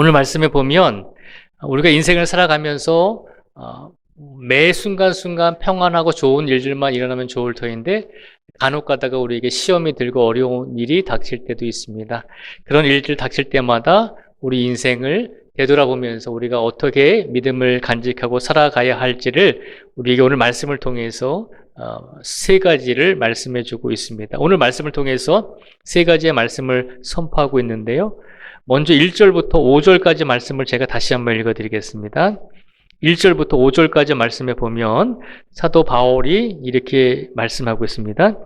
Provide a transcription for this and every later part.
오늘 말씀에 보면 우리가 인생을 살아가면서 매 순간순간 평안하고 좋은 일들만 일어나면 좋을 터인데 간혹 가다가 우리에게 시험이 들고 어려운 일이 닥칠 때도 있습니다. 그런 일들 닥칠 때마다 우리 인생을 되돌아보면서 우리가 어떻게 믿음을 간직하고 살아가야 할지를 우리에게 오늘 말씀을 통해서 세 가지를 말씀해 주고 있습니다. 오늘 말씀을 통해서 세 가지의 말씀을 선포하고 있는데요. 먼저 1절부터 5절까지 말씀을 제가 다시 한번 읽어드리겠습니다. 1절부터 5절까지 말씀에 보면 사도 바울이 이렇게 말씀하고 있습니다.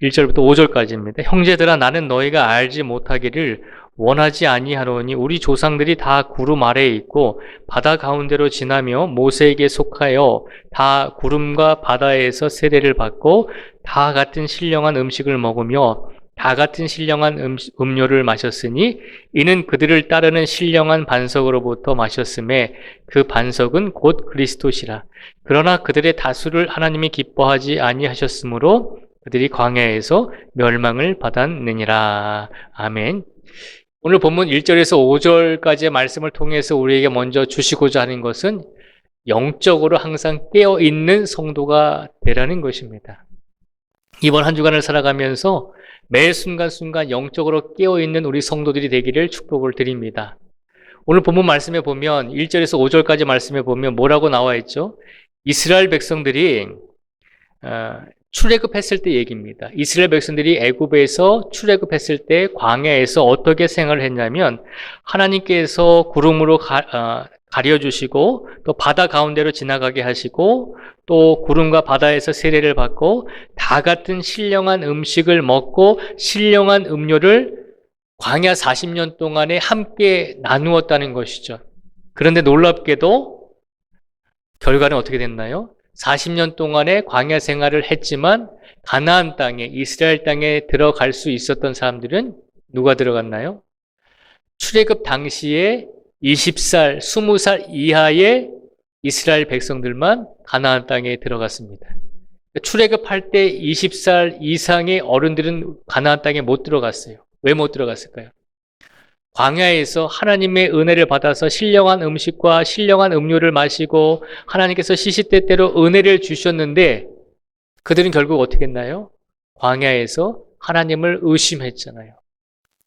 1절부터 5절까지입니다. 형제들아, 나는 너희가 알지 못하기를 원하지 아니하노니 우리 조상들이 다 구름 아래에 있고 바다 가운데로 지나며 모세에게 속하여 다 구름과 바다에서 세례를 받고 다 같은 신령한 음식을 먹으며 다 같은 신령한 음료를 마셨으니 이는 그들을 따르는 신령한 반석으로부터 마셨음에 그 반석은 곧 그리스도시라. 그러나 그들의 다수를 하나님이 기뻐하지 아니하셨으므로 그들이 광야에서 멸망을 받았느니라. 아멘. 오늘 본문 1절에서 5절까지의 말씀을 통해서 우리에게 먼저 주시고자 하는 것은 영적으로 항상 깨어있는 성도가 되라는 것입니다. 이번 한 주간을 살아가면서 매 순간순간 영적으로 깨어있는 우리 성도들이 되기를 축복을 드립니다. 오늘 본문 말씀에 보면 1절에서 5절까지 말씀에 보면 뭐라고 나와 있죠? 이스라엘 백성들이 출애굽했을 때 얘기입니다. 이스라엘 백성들이 애굽에서 출애굽했을 때 광야에서 어떻게 생활을 했냐면 하나님께서 구름으로 가려주시고 또 바다 가운데로 지나가게 하시고 또 구름과 바다에서 세례를 받고 다 같은 신령한 음식을 먹고 신령한 음료를 광야 40년 동안에 함께 나누었다는 것이죠. 그런데 놀랍게도 결과는 어떻게 됐나요? 40년 동안에 광야 생활을 했지만 가나안 땅에 이스라엘 땅에 들어갈 수 있었던 사람들은 누가 들어갔나요? 출애굽 당시에 20살, 20살 이하의 이스라엘 백성들만 가나안 땅에 들어갔습니다. 출애굽할 때 20살 이상의 어른들은 가나안 땅에 못 들어갔어요. 왜 못 들어갔을까요? 광야에서 하나님의 은혜를 받아서 신령한 음식과 신령한 음료를 마시고 하나님께서 시시때때로 은혜를 주셨는데 그들은 결국 어떻게 했나요? 광야에서 하나님을 의심했잖아요.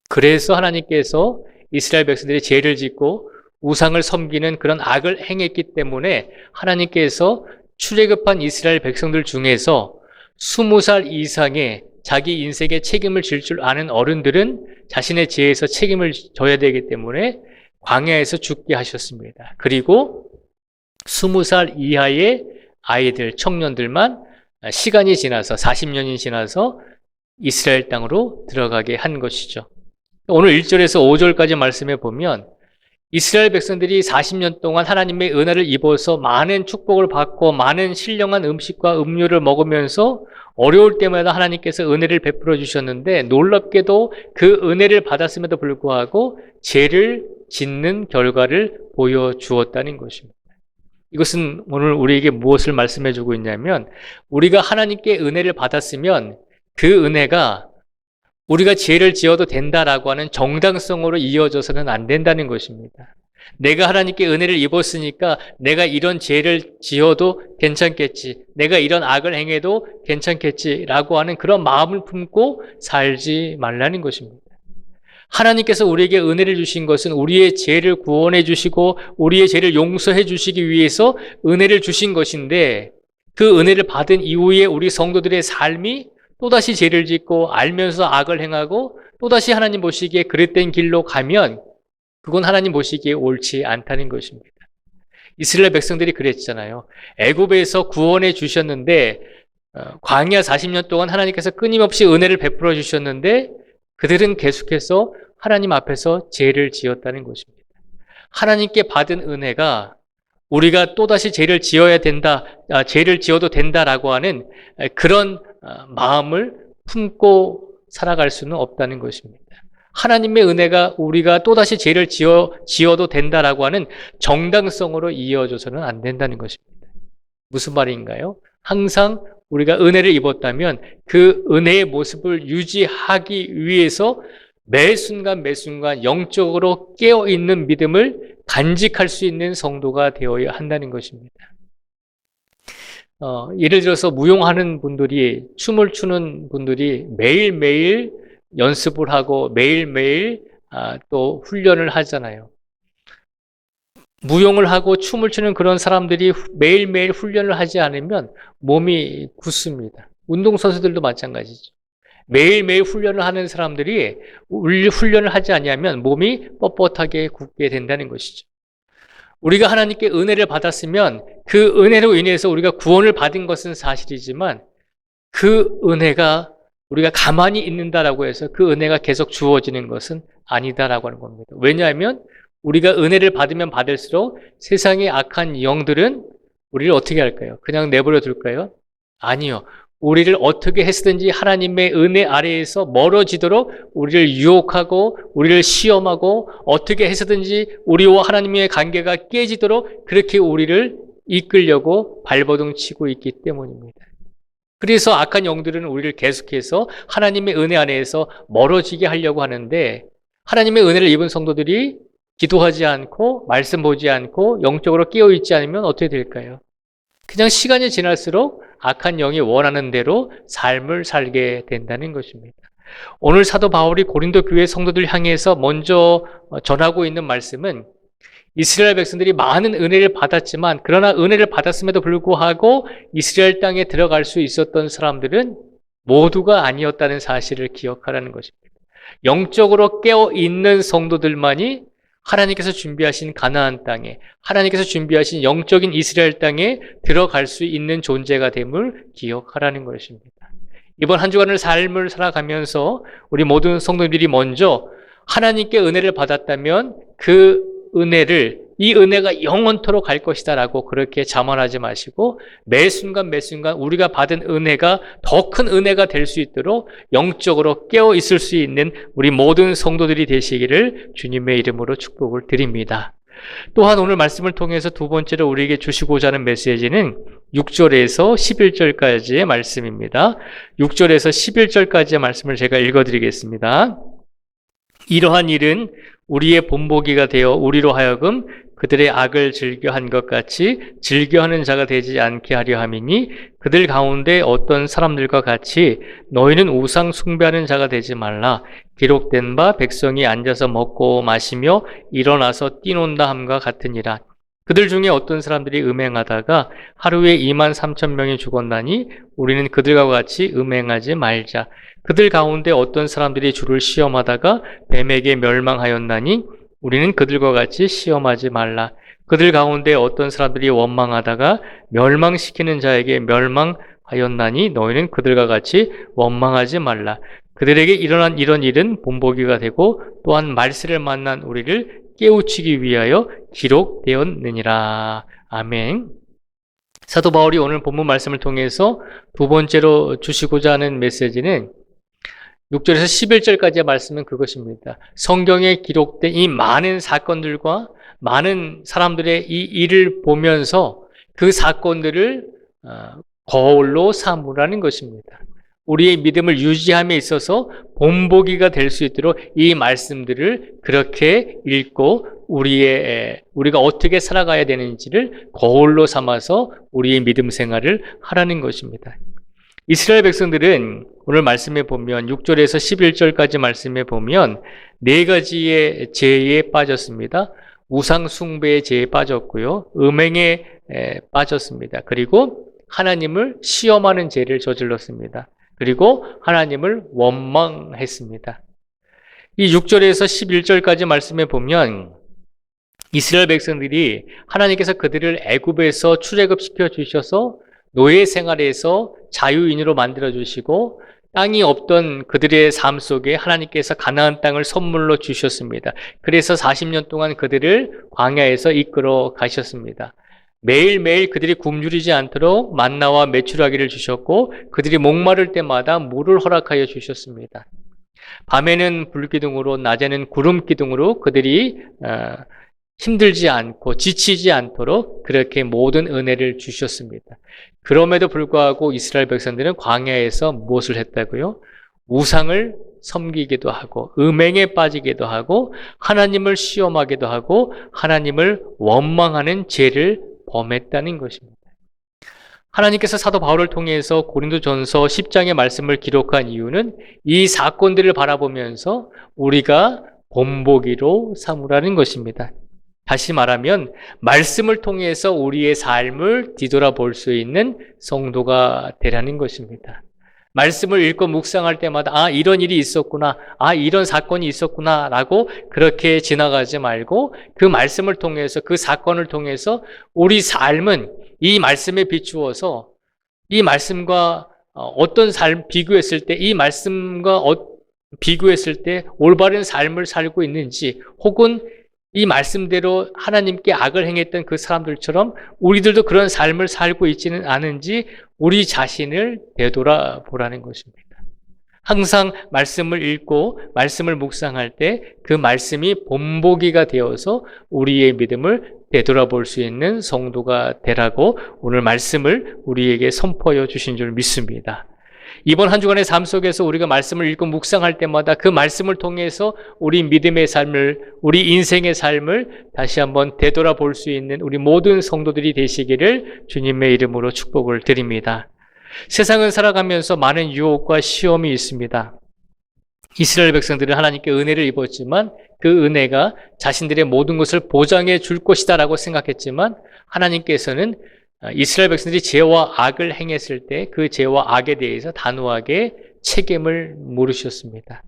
그래서 하나님께서 이스라엘 백성들이 죄를 짓고 우상을 섬기는 그런 악을 행했기 때문에 하나님께서 출애굽한 이스라엘 백성들 중에서 20살 이상의 자기 인생에 책임을 질 줄 아는 어른들은 자신의 죄에서 책임을 져야 되기 때문에 광야에서 죽게 하셨습니다. 그리고 20살 이하의 아이들, 청년들만 시간이 지나서 40년이 지나서 이스라엘 땅으로 들어가게 한 것이죠. 오늘 1절에서 5절까지 말씀해 보면 이스라엘 백성들이 40년 동안 하나님의 은혜를 입어서 많은 축복을 받고 많은 신령한 음식과 음료를 먹으면서 어려울 때마다 하나님께서 은혜를 베풀어 주셨는데 놀랍게도 그 은혜를 받았음에도 불구하고 죄를 짓는 결과를 보여주었다는 것입니다. 이것은 오늘 우리에게 무엇을 말씀해 주고 있냐면 우리가 하나님께 은혜를 받았으면 그 은혜가 우리가 죄를 지어도 된다라고 하는 정당성으로 이어져서는 안 된다는 것입니다. 내가 하나님께 은혜를 입었으니까 내가 이런 죄를 지어도 괜찮겠지, 내가 이런 악을 행해도 괜찮겠지라고 하는 그런 마음을 품고 살지 말라는 것입니다. 하나님께서 우리에게 은혜를 주신 것은 우리의 죄를 구원해 주시고 우리의 죄를 용서해 주시기 위해서 은혜를 주신 것인데 그 은혜를 받은 이후에 우리 성도들의 삶이 또다시 죄를 짓고 알면서 악을 행하고 또다시 하나님 보시기에 그릇된 길로 가면 그건 하나님 보시기에 옳지 않다는 것입니다. 이스라엘 백성들이 그랬잖아요. 애굽에서 구원해 주셨는데 광야 40년 동안 하나님께서 끊임없이 은혜를 베풀어 주셨는데 그들은 계속해서 하나님 앞에서 죄를 지었다는 것입니다. 하나님께 받은 은혜가 우리가 또다시 죄를 지어야 된다, 죄를 지어도 된다라고 하는 그런 마음을 품고 살아갈 수는 없다는 것입니다. 하나님의 은혜가 우리가 또다시 죄를 지어도 된다라고 하는 정당성으로 이어져서는 안 된다는 것입니다. 무슨 말인가요? 항상 우리가 은혜를 입었다면 그 은혜의 모습을 유지하기 위해서 매 순간 매 순간 영적으로 깨어있는 믿음을 간직할 수 있는 성도가 되어야 한다는 것입니다. 예를 들어서 무용하는 분들이, 춤을 추는 분들이 매일매일 연습을 하고 매일매일 또 훈련을 하잖아요. 무용을 하고 춤을 추는 그런 사람들이 매일매일 훈련을 하지 않으면 몸이 굳습니다. 운동선수들도 마찬가지죠. 매일매일 훈련을 하는 사람들이 훈련을 하지 않으면 몸이 뻣뻣하게 굳게 된다는 것이죠. 우리가 하나님께 은혜를 받았으면 그 은혜로 인해서 우리가 구원을 받은 것은 사실이지만 그 은혜가 우리가 가만히 있는다라고 해서 그 은혜가 계속 주어지는 것은 아니다라고 하는 겁니다. 왜냐하면 우리가 은혜를 받으면 받을수록 세상의 악한 영들은 우리를 어떻게 할까요? 그냥 내버려 둘까요? 아니요. 우리를 어떻게 해서든지 하나님의 은혜 아래에서 멀어지도록 우리를 유혹하고 우리를 시험하고 어떻게 해서든지 우리와 하나님의 관계가 깨지도록 그렇게 우리를 이끌려고 발버둥 치고 있기 때문입니다. 그래서 악한 영들은 우리를 계속해서 하나님의 은혜 안에서 멀어지게 하려고 하는데, 하나님의 은혜를 입은 성도들이 기도하지 않고 말씀 보지 않고 영적으로 깨어있지 않으면 어떻게 될까요? 그냥 시간이 지날수록 악한 영이 원하는 대로 삶을 살게 된다는 것입니다. 오늘 사도 바울이 고린도 교회 성도들 향해서 먼저 전하고 있는 말씀은, 이스라엘 백성들이 많은 은혜를 받았지만 그러나 은혜를 받았음에도 불구하고 이스라엘 땅에 들어갈 수 있었던 사람들은 모두가 아니었다는 사실을 기억하라는 것입니다. 영적으로 깨어있는 성도들만이 하나님께서 준비하신 가나안 땅에, 하나님께서 준비하신 영적인 이스라엘 땅에 들어갈 수 있는 존재가 됨을 기억하라는 것입니다. 이번 한 주간을 삶을 살아가면서 우리 모든 성도들이 먼저 하나님께 은혜를 받았다면 그 은혜를, 이 은혜가 영원토록 갈 것이다 라고 그렇게 자만하지 마시고 매 순간 매 순간 우리가 받은 은혜가 더 큰 은혜가 될 수 있도록 영적으로 깨어 있을 수 있는 우리 모든 성도들이 되시기를 주님의 이름으로 축복을 드립니다. 또한 오늘 말씀을 통해서 두 번째로 우리에게 주시고자 하는 메시지는 6절에서 11절까지의 말씀입니다. 6절에서 11절까지의 말씀을 제가 읽어드리겠습니다. 이러한 일은 우리의 본보기가 되어 우리로 하여금 그들의 악을 즐겨한 것 같이 즐겨하는 자가 되지 않게 하려 함이니, 그들 가운데 어떤 사람들과 같이 너희는 우상 숭배하는 자가 되지 말라. 기록된 바 백성이 앉아서 먹고 마시며 일어나서 뛰논다 함과 같으니라. 그들 중에 어떤 사람들이 음행하다가 하루에 23,000명이 죽었나니 우리는 그들과 같이 음행하지 말자. 그들 가운데 어떤 사람들이 주를 시험하다가 뱀에게 멸망하였나니 우리는 그들과 같이 시험하지 말라. 그들 가운데 어떤 사람들이 원망하다가 멸망시키는 자에게 멸망하였나니 너희는 그들과 같이 원망하지 말라. 그들에게 일어난 이런 일은 본보기가 되고 또한 말세를 만난 우리를 깨우치기 위하여 기록되었느니라. 아멘. 사도 바울이 오늘 본문 말씀을 통해서 두 번째로 주시고자 하는 메시지는 6절에서 11절까지의 말씀은 그것입니다. 성경에 기록된 이 많은 사건들과 많은 사람들의 이 일을 보면서 그 사건들을 거울로 삼으라는 것입니다. 우리의 믿음을 유지함에 있어서 본보기가 될 수 있도록 이 말씀들을 그렇게 읽고 우리가 어떻게 살아가야 되는지를 거울로 삼아서 우리의 믿음 생활을 하라는 것입니다. 이스라엘 백성들은 오늘 말씀에 보면 6절에서 11절까지 말씀에 보면 네 가지의 죄에 빠졌습니다. 우상 숭배의 죄에 빠졌고요. 음행에 빠졌습니다. 그리고 하나님을 시험하는 죄를 저질렀습니다. 그리고 하나님을 원망했습니다. 이 6절에서 11절까지 말씀에 보면 이스라엘 백성들이 하나님께서 그들을 애굽에서 출애굽시켜 주셔서 노예 생활에서 자유인으로 만들어 주시고 땅이 없던 그들의 삶 속에 하나님께서 가나안 땅을 선물로 주셨습니다. 그래서 40년 동안 그들을 광야에서 이끌어 가셨습니다. 매일매일 그들이 굶주리지 않도록 만나와 메추라기를 주셨고 그들이 목마를 때마다 물을 허락하여 주셨습니다. 밤에는 불기둥으로 낮에는 구름기둥으로 그들이 힘들지 않고 지치지 않도록 그렇게 모든 은혜를 주셨습니다. 그럼에도 불구하고 이스라엘 백성들은 광야에서 무엇을 했다고요? 우상을 섬기기도 하고 음행에 빠지기도 하고 하나님을 시험하기도 하고 하나님을 원망하는 죄를 범했다는 것입니다. 하나님께서 사도 바울을 통해서 고린도전서 10장의 말씀을 기록한 이유는 이 사건들을 바라보면서 우리가 본보기로 삼으라는 것입니다. 다시 말하면 말씀을 통해서 우리의 삶을 뒤돌아볼 수 있는 성도가 되라는 것입니다. 말씀을 읽고 묵상할 때마다 이런 일이 있었구나, 이런 사건이 있었구나 라고 그렇게 지나가지 말고 그 말씀을 통해서 그 사건을 통해서 우리 삶은 이 말씀에 비추어서 이 말씀과 어떤 삶 비교했을 때 이 말씀과 비교했을 때 올바른 삶을 살고 있는지 혹은 이 말씀대로 하나님께 악을 행했던 그 사람들처럼 우리들도 그런 삶을 살고 있지는 않은지 우리 자신을 되돌아보라는 것입니다. 항상 말씀을 읽고 말씀을 묵상할 때 그 말씀이 본보기가 되어서 우리의 믿음을 되돌아볼 수 있는 성도가 되라고 오늘 말씀을 우리에게 선포하여 주신 줄 믿습니다. 이번 한 주간의 삶 속에서 우리가 말씀을 읽고 묵상할 때마다 그 말씀을 통해서 우리 믿음의 삶을, 우리 인생의 삶을 다시 한번 되돌아볼 수 있는 우리 모든 성도들이 되시기를 주님의 이름으로 축복을 드립니다. 세상을 살아가면서 많은 유혹과 시험이 있습니다. 이스라엘 백성들은 하나님께 은혜를 입었지만 그 은혜가 자신들의 모든 것을 보장해 줄 것이다라고 생각했지만 하나님께서는 이스라엘 백성들이 죄와 악을 행했을 때 그 죄와 악에 대해서 단호하게 책임을 물으셨습니다.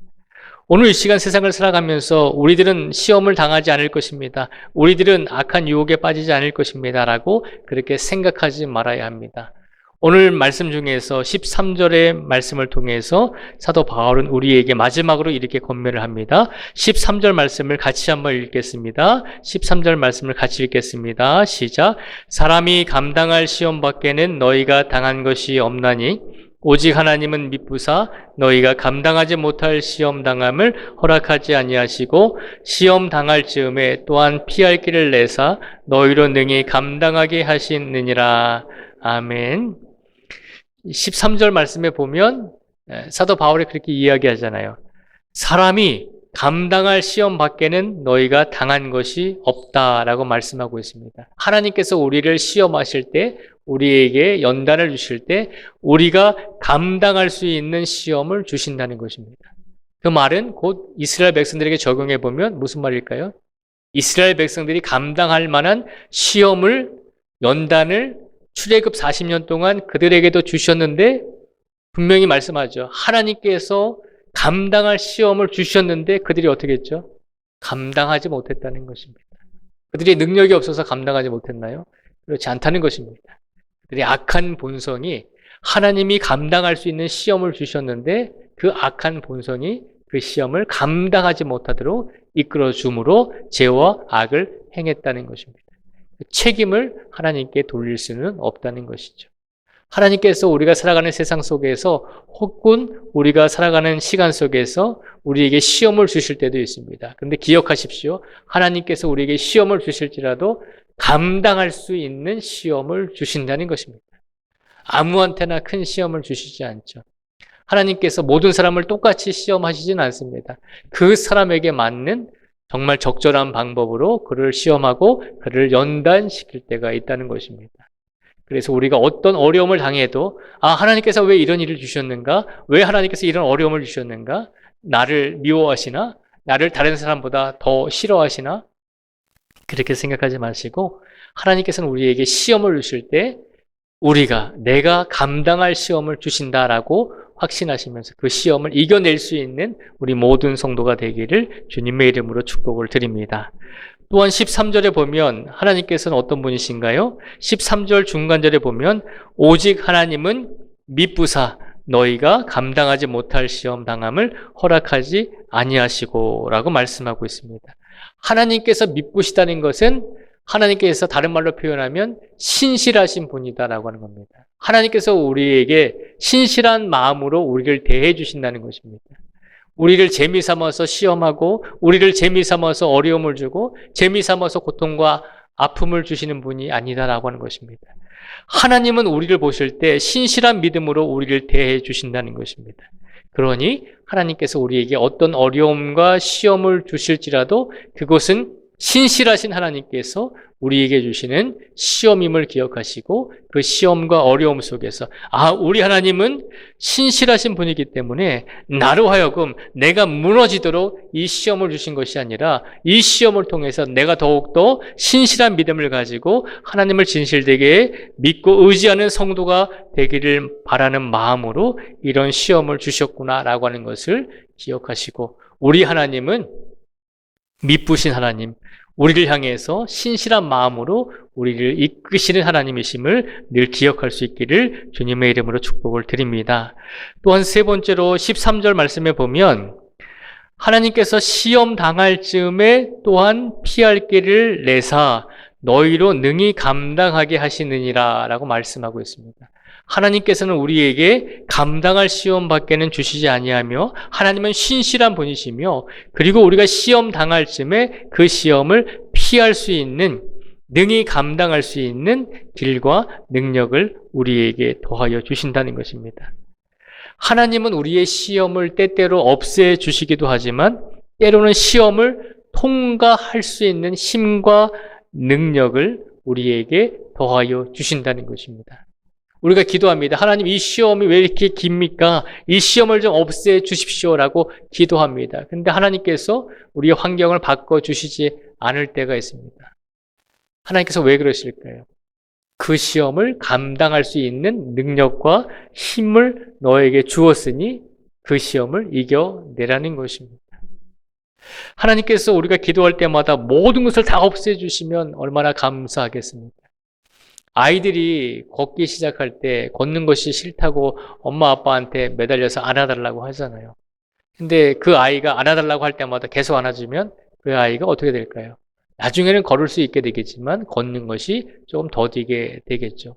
오늘 이 시간 세상을 살아가면서 우리들은 시험을 당하지 않을 것입니다. 우리들은 악한 유혹에 빠지지 않을 것입니다. 라고 그렇게 생각하지 말아야 합니다. 오늘 말씀 중에서 13절의 말씀을 통해서 사도 바울은 우리에게 마지막으로 이렇게 권면을 합니다. 13절 말씀을 같이 한번 읽겠습니다. 13절 말씀을 같이 읽겠습니다. 시작. 사람이 감당할 시험 밖에는 너희가 당한 것이 없나니 오직 하나님은 미쁘사 너희가 감당하지 못할 시험 당함을 허락하지 아니하시고 시험 당할 즈음에 또한 피할 길을 내사 너희로 능히 감당하게 하시느니라. 아멘. 13절 말씀에 보면 사도 바울이 그렇게 이야기하잖아요. 사람이 감당할 시험 밖에는 너희가 당한 것이 없다라고 말씀하고 있습니다. 하나님께서 우리를 시험하실 때, 우리에게 연단을 주실 때 우리가 감당할 수 있는 시험을 주신다는 것입니다. 그 말은 곧 이스라엘 백성들에게 적용해 보면 무슨 말일까요? 이스라엘 백성들이 감당할 만한 시험을, 연단을 출애굽 40년 동안 그들에게도 주셨는데 분명히 말씀하죠. 하나님께서 감당할 시험을 주셨는데 그들이 어떻게 했죠? 감당하지 못했다는 것입니다. 그들이 능력이 없어서 감당하지 못했나요? 그렇지 않다는 것입니다. 그들의 악한 본성이 하나님이 감당할 수 있는 시험을 주셨는데 그 악한 본성이 그 시험을 감당하지 못하도록 이끌어 줌으로 죄와 악을 행했다는 것입니다. 책임을 하나님께 돌릴 수는 없다는 것이죠. 하나님께서 우리가 살아가는 세상 속에서 혹은 우리가 살아가는 시간 속에서 우리에게 시험을 주실 때도 있습니다. 그런데 기억하십시오. 하나님께서 우리에게 시험을 주실지라도 감당할 수 있는 시험을 주신다는 것입니다. 아무한테나 큰 시험을 주시지 않죠. 하나님께서 모든 사람을 똑같이 시험하시진 않습니다. 그 사람에게 맞는 정말 적절한 방법으로 그를 시험하고 그를 연단시킬 때가 있다는 것입니다. 그래서 우리가 어떤 어려움을 당해도 하나님께서 왜 이런 일을 주셨는가? 왜 하나님께서 이런 어려움을 주셨는가? 나를 미워하시나? 나를 다른 사람보다 더 싫어하시나? 그렇게 생각하지 마시고 하나님께서는 우리에게 시험을 주실 때 내가 감당할 시험을 주신다라고 확신하시면서 그 시험을 이겨낼 수 있는 우리 모든 성도가 되기를 주님의 이름으로 축복을 드립니다. 또한 13절에 보면 하나님께서는 어떤 분이신가요? 13절 중간절에 보면 오직 하나님은 미쁘사 너희가 감당하지 못할 시험 당함을 허락하지 아니하시고 라고 말씀하고 있습니다. 하나님께서 미쁘시다는 것은 하나님께서 다른 말로 표현하면 신실하신 분이다라고 하는 겁니다. 하나님께서 우리에게 신실한 마음으로 우리를 대해 주신다는 것입니다. 우리를 재미삼아서 시험하고 우리를 재미삼아서 어려움을 주고 재미삼아서 고통과 아픔을 주시는 분이 아니다라고 하는 것입니다. 하나님은 우리를 보실 때 신실한 믿음으로 우리를 대해 주신다는 것입니다. 그러니 하나님께서 우리에게 어떤 어려움과 시험을 주실지라도 그것은 신실하신 하나님께서 우리에게 주시는 시험임을 기억하시고 그 시험과 어려움 속에서 우리 하나님은 신실하신 분이기 때문에 나로 하여금 내가 무너지도록 이 시험을 주신 것이 아니라 이 시험을 통해서 내가 더욱더 신실한 믿음을 가지고 하나님을 진실되게 믿고 의지하는 성도가 되기를 바라는 마음으로 이런 시험을 주셨구나라고 하는 것을 기억하시고 우리 하나님은 미쁘신 하나님, 우리를 향해서 신실한 마음으로 우리를 이끄시는 하나님이심을 늘 기억할 수 있기를 주님의 이름으로 축복을 드립니다. 또한 세 번째로 13절 말씀에 보면 하나님께서 시험 당할 즈음에 또한 피할 길을 내사 너희로 능히 감당하게 하시느니라 라고 말씀하고 있습니다. 하나님께서는 우리에게 감당할 시험 밖에는 주시지 아니하며 하나님은 신실한 분이시며 그리고 우리가 시험 당할 즈음에 그 시험을 피할 수 있는 능히 감당할 수 있는 길과 능력을 우리에게 더하여 주신다는 것입니다. 하나님은 우리의 시험을 때때로 없애 주시기도 하지만 때로는 시험을 통과할 수 있는 힘과 능력을 우리에게 더하여 주신다는 것입니다. 우리가 기도합니다. 하나님 이 시험이 왜 이렇게 깁니까? 이 시험을 좀 없애 주십시오라고 기도합니다. 그런데 하나님께서 우리의 환경을 바꿔주시지 않을 때가 있습니다. 하나님께서 왜 그러실까요? 그 시험을 감당할 수 있는 능력과 힘을 너에게 주었으니 그 시험을 이겨내라는 것입니다. 하나님께서 우리가 기도할 때마다 모든 것을 다 없애주시면 얼마나 감사하겠습니까? 아이들이 걷기 시작할 때 걷는 것이 싫다고 엄마 아빠한테 매달려서 안아달라고 하잖아요. 근데 그 아이가 안아달라고 할 때마다 계속 안아주면 그 아이가 어떻게 될까요? 나중에는 걸을 수 있게 되겠지만 걷는 것이 조금 더디게 되겠죠.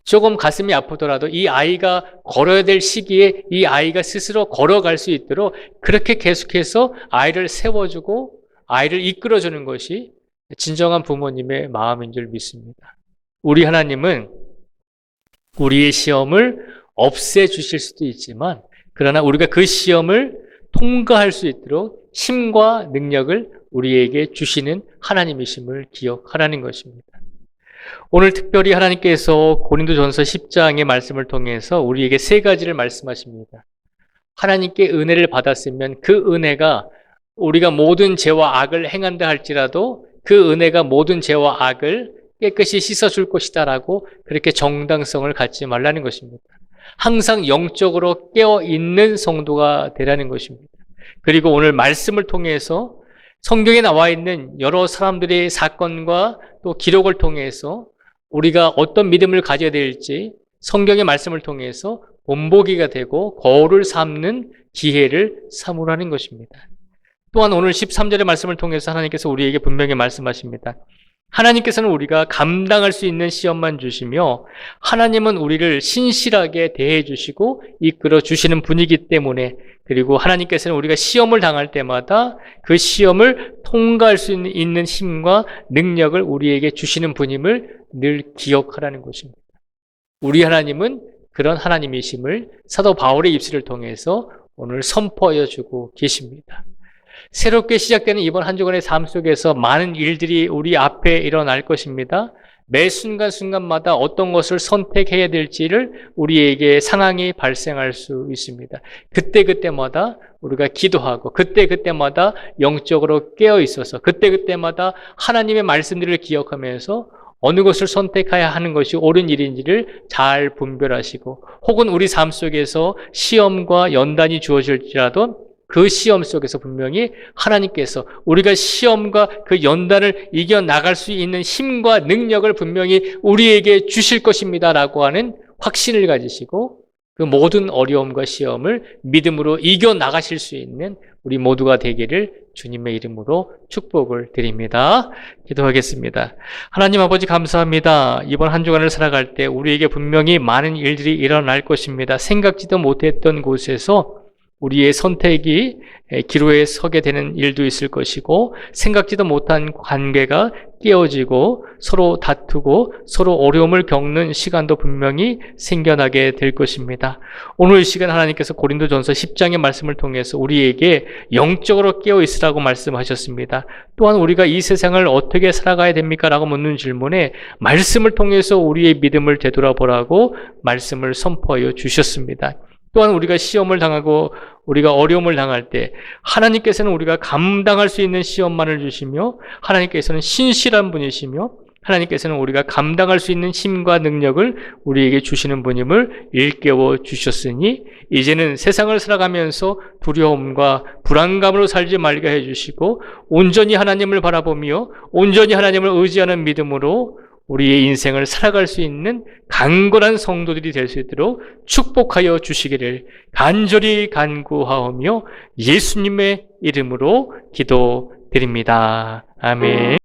조금 가슴이 아프더라도 이 아이가 걸어야 될 시기에 이 아이가 스스로 걸어갈 수 있도록 그렇게 계속해서 아이를 세워주고 아이를 이끌어주는 것이 진정한 부모님의 마음인 줄 믿습니다. 우리 하나님은 우리의 시험을 없애주실 수도 있지만 그러나 우리가 그 시험을 통과할 수 있도록 힘과 능력을 우리에게 주시는 하나님이심을 기억하라는 것입니다. 오늘 특별히 하나님께서 고린도전서 10장의 말씀을 통해서 우리에게 세 가지를 말씀하십니다. 하나님께 은혜를 받았으면 그 은혜가 우리가 모든 죄와 악을 행한다 할지라도 그 은혜가 모든 죄와 악을 깨끗이 씻어줄 것이다라고 그렇게 정당성을 갖지 말라는 것입니다. 항상 영적으로 깨어있는 성도가 되라는 것입니다. 그리고 오늘 말씀을 통해서 성경에 나와 있는 여러 사람들의 사건과 또 기록을 통해서 우리가 어떤 믿음을 가져야 될지 성경의 말씀을 통해서 본보기가 되고 거울을 삼는 기회를 삼으라는 것입니다. 또한 오늘 13절의 말씀을 통해서 하나님께서 우리에게 분명히 말씀하십니다. 하나님께서는 우리가 감당할 수 있는 시험만 주시며 하나님은 우리를 신실하게 대해 주시고 이끌어 주시는 분이기 때문에 그리고 하나님께서는 우리가 시험을 당할 때마다 그 시험을 통과할 수 있는 힘과 능력을 우리에게 주시는 분임을 늘 기억하라는 것입니다. 우리 하나님은 그런 하나님이심을 사도 바울의 입술을 통해서 오늘 선포하여 주고 계십니다. 새롭게 시작되는 이번 한 주간의 삶 속에서 많은 일들이 우리 앞에 일어날 것입니다. 매 순간순간마다 어떤 것을 선택해야 될지를 우리에게 상황이 발생할 수 있습니다. 그때그때마다 우리가 기도하고 그때그때마다 영적으로 깨어 있어서 그때그때마다 하나님의 말씀들을 기억하면서 어느 것을 선택해야 하는 것이 옳은 일인지를 잘 분별하시고 혹은 우리 삶 속에서 시험과 연단이 주어질지라도 그 시험 속에서 분명히 하나님께서 우리가 시험과 그 연단을 이겨나갈 수 있는 힘과 능력을 분명히 우리에게 주실 것입니다 라고 하는 확신을 가지시고 그 모든 어려움과 시험을 믿음으로 이겨나가실 수 있는 우리 모두가 되기를 주님의 이름으로 축복을 드립니다. 기도하겠습니다. 하나님 아버지 감사합니다. 이번 한 주간을 살아갈 때 우리에게 분명히 많은 일들이 일어날 것입니다. 생각지도 못했던 곳에서 우리의 선택이 기로에 서게 되는 일도 있을 것이고, 생각지도 못한 관계가 깨어지고 서로 다투고 서로 어려움을 겪는 시간도 분명히 생겨나게 될 것입니다. 오늘 이 시간 하나님께서 고린도전서 10장의 말씀을 통해서 우리에게 영적으로 깨어 있으라고 말씀하셨습니다. 또한 우리가 이 세상을 어떻게 살아가야 됩니까? 라고 묻는 질문에 말씀을 통해서 우리의 믿음을 되돌아보라고 말씀을 선포하여 주셨습니다. 또한 우리가 시험을 당하고 우리가 어려움을 당할 때 하나님께서는 우리가 감당할 수 있는 시험만을 주시며, 하나님께서는 신실한 분이시며, 하나님께서는 우리가 감당할 수 있는 힘과 능력을 우리에게 주시는 분임을 일깨워 주셨으니, 이제는 세상을 살아가면서 두려움과 불안감으로 살지 말게 해주시고 온전히 하나님을 바라보며 온전히 하나님을 의지하는 믿음으로 우리의 인생을 살아갈 수 있는 강건한 성도들이 될 수 있도록 축복하여 주시기를 간절히 간구하오며 예수님의 이름으로 기도드립니다. 아멘.